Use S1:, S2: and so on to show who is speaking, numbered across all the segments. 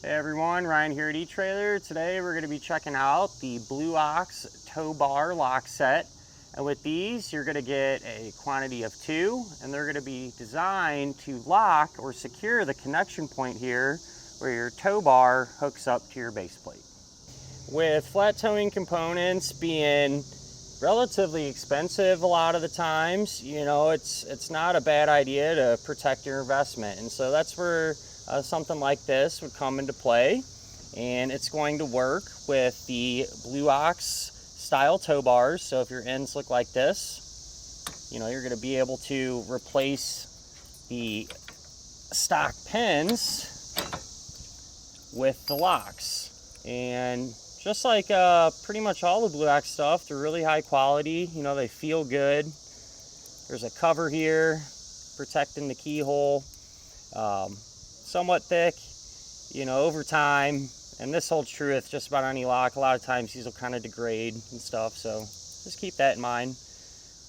S1: Hey everyone, Ryan here at eTrailer. Today we're going to be checking out the Blue Ox tow bar lock set. And with these, you're going to get a quantity of 2, and they're going to be designed to lock or secure the connection point here where your tow bar hooks up to your base plate. With flat towing components being relatively expensive a lot of the times, it's not a bad idea to protect your investment. And so that's where something like this would come into play, and it's going to work with the Blue Ox style tow bars. So if your ends look like this, you're going to be able to replace the stock pins with the locks. And just like pretty much all the Blue Ox stuff, they're really high quality. They feel good. There's a cover here protecting the keyhole. Somewhat thick, over time, and this holds true with just about any lock. A lot of times these will kind of degrade and stuff, so just keep that in mind.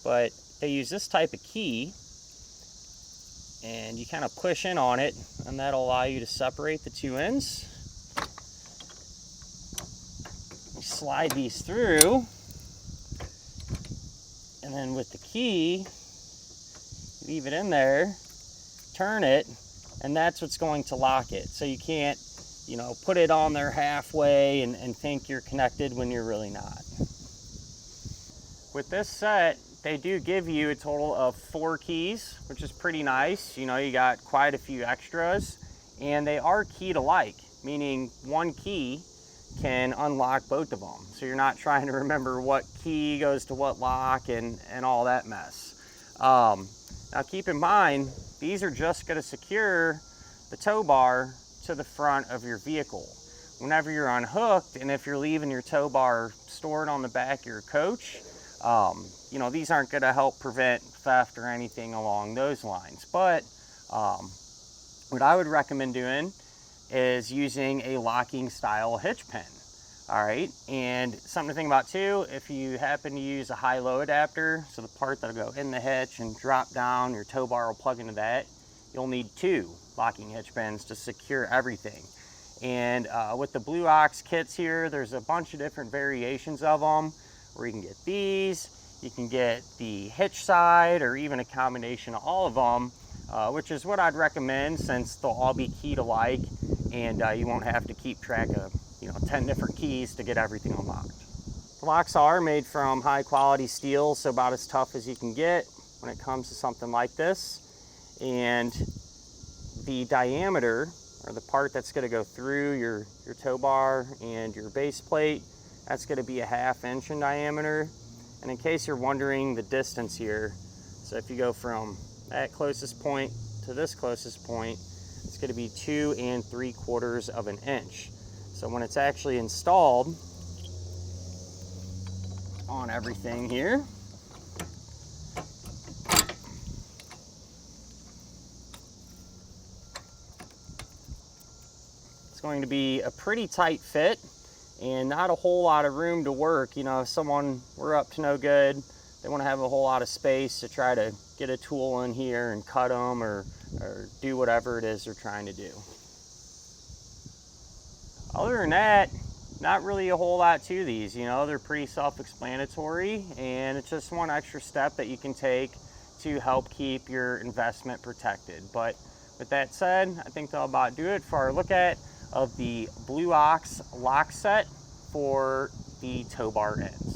S1: But they use this type of key, and you kind of push in on it, and that'll allow you to separate the 2 ends. You slide these through, and then with the key, leave it in there, turn it, and that's what's going to lock it. So you can't, put it on there halfway and think you're connected when you're really not. With this set, they do give you a total of 4 keys, which is pretty nice. You got quite a few extras, and they are key to like, meaning one key can unlock both of them. So you're not trying to remember what key goes to what lock and all that mess. Now keep in mind, these are just going to secure the tow bar to the front of your vehicle. Whenever you're unhooked, and if you're leaving your tow bar stored on the back of your coach, these aren't going to help prevent theft or anything along those lines. But what I would recommend doing is using a locking style hitch pin. All right, and something to think about too, if you happen to use a high-low adapter, so the part that'll go in the hitch and drop down, your tow bar will plug into that, you'll need 2 locking hitch pins to secure everything. And with the Blue Ox kits here, there's a bunch of different variations of them, where you can get these, you can get the hitch side, or even a combination of all of them, which is what I'd recommend, since they'll all be key to like, and you won't have to keep track of 10 different keys to get everything unlocked. The locks are made from high quality steel, so about as tough as you can get when it comes to something like this. And the diameter, or the part that's going to go through your tow bar and your base plate, that's going to be a 1/2 inch in diameter. And in case you're wondering the distance here, so if you go from that closest point to this closest point, it's going to be 2 3/4 of an inch. So when it's actually installed on everything here, it's going to be a pretty tight fit and not a whole lot of room to work. If someone were up to no good, they want to have a whole lot of space to try to get a tool in here and cut them or do whatever it is they're trying to do. Other than that, not really a whole lot to these. They're pretty self-explanatory, and it's just one extra step that you can take to help keep your investment protected. But with that said, I think that'll about do it for our look at of the Blue Ox lock set for the tow bar ends.